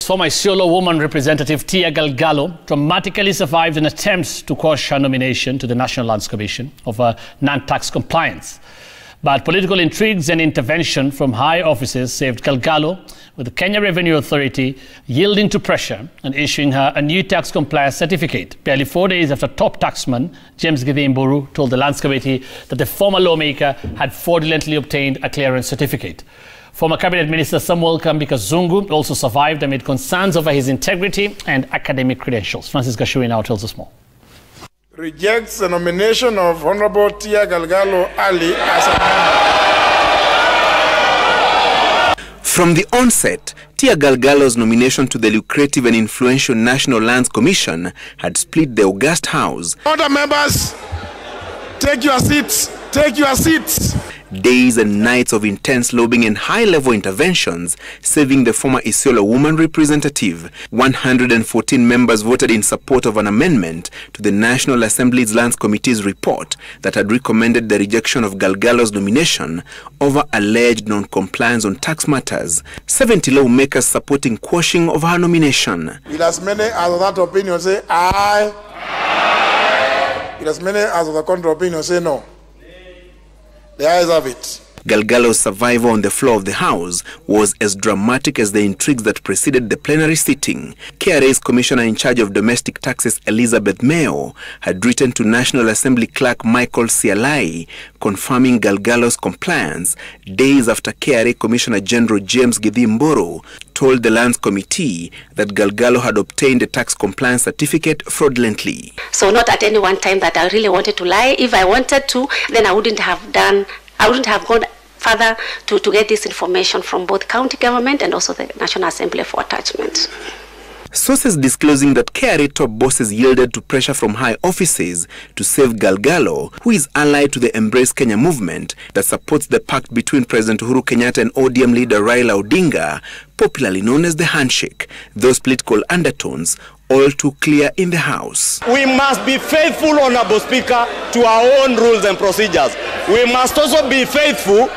Former Isiolo woman representative Tiyah Galgalo dramatically survived an attempt to quash her nomination to the National Lands Commission over non-tax compliance. But political intrigues and intervention from high officers saved Galgalo, with the Kenya Revenue Authority yielding to pressure and issuing her a new tax compliance certificate, barely 4 days after top taxman James Githii Mburu told the Lands Committee that the former lawmaker had fraudulently obtained a clearance certificate. Former Cabinet Minister Samuel Kambi Kazungu also survived amid concerns over his integrity and academic credentials. Francis Gashuri now tells us more. Rejects the nomination of Honorable Tiyah Galgalo Ali as a member. From the onset, Tiyah Galgalo's nomination to the lucrative and influential National Lands Commission had split the august house. Other members, take your seats. Take your seats. Days and nights of intense lobbying and high-level interventions, saving the former Isiolo woman representative. 114 members voted in support of an amendment to the National Assembly's Lands Committee's report that had recommended the rejection of Galgalo's nomination over alleged non-compliance on tax matters. 70 lawmakers supporting quashing of her nomination. It has many as of that opinion say aye. It has many as of the contrary opinion say no. The eyes of it. Galgalo's survival on the floor of the House was as dramatic as the intrigues that preceded the plenary sitting. KRA's Commissioner in charge of domestic taxes, Elizabeth Mayo, had written to National Assembly Clerk Michael Sialai confirming Galgalo's compliance days after KRA Commissioner General James Githii Mburu told the Lands Committee that Galgalo had obtained a tax compliance certificate fraudulently. So not at any one time that I really wanted to lie. If I wanted to, then I wouldn't have gone further to get this information from both county government and also the National Assembly for attachment. Sources disclosing that KRA top bosses yielded to pressure from high offices to save Galgalo, who is allied to the Embrace Kenya movement that supports the pact between President Uhuru Kenyatta and ODM leader Raila Odinga, popularly known as the handshake. Those political undertones all too clear in the House. We must be faithful, Honorable Speaker, to our own rules and procedures. We must also be faithful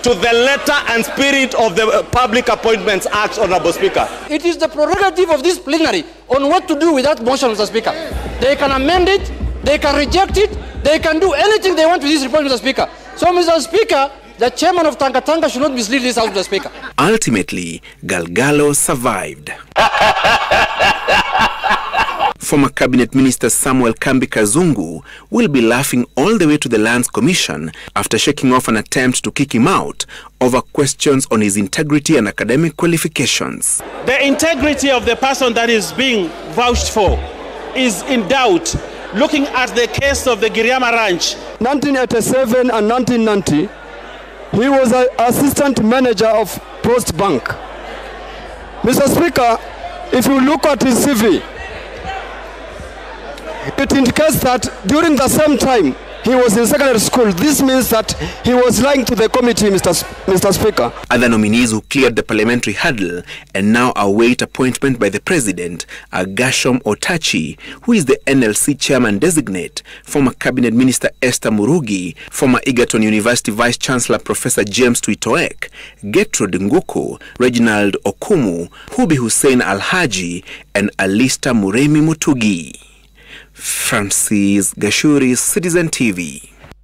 to the letter and spirit of the Public Appointments Act, Honorable Speaker. It is the prerogative of this plenary on what to do with that motion, Mr. Speaker. They can amend it, they can reject it, they can do anything they want with this report, Mr. Speaker. So, Mr. Speaker, the chairman of Tanga Tanga should not mislead this House, Mr. Speaker. Ultimately, Galgalo survived. Former Cabinet Minister Samuel Kambi Kazungu will be laughing all the way to the Lands Commission after shaking off an attempt to kick him out over questions on his integrity and academic qualifications. The integrity of the person that is being vouched for is in doubt. Looking at the case of the Giriama Ranch. 1987 and 1990, he was an assistant manager of Post Bank. Mr. Speaker, if you look at his CV, it indicates that during the same time he was in secondary school. This means that he was lying to the committee, Mr. Speaker. Other nominees who cleared the parliamentary hurdle and now await appointment by the President are Gashom Otachi, who is the NLC chairman designate, former Cabinet Minister Esther Murugi, former Egerton University Vice Chancellor Professor James Twitoek, Gertrude Nguku, Reginald Okumu, Hubi Hussein Alhaji, and Alista Muremi Mutugi. Francis Gashuri, Citizen TV.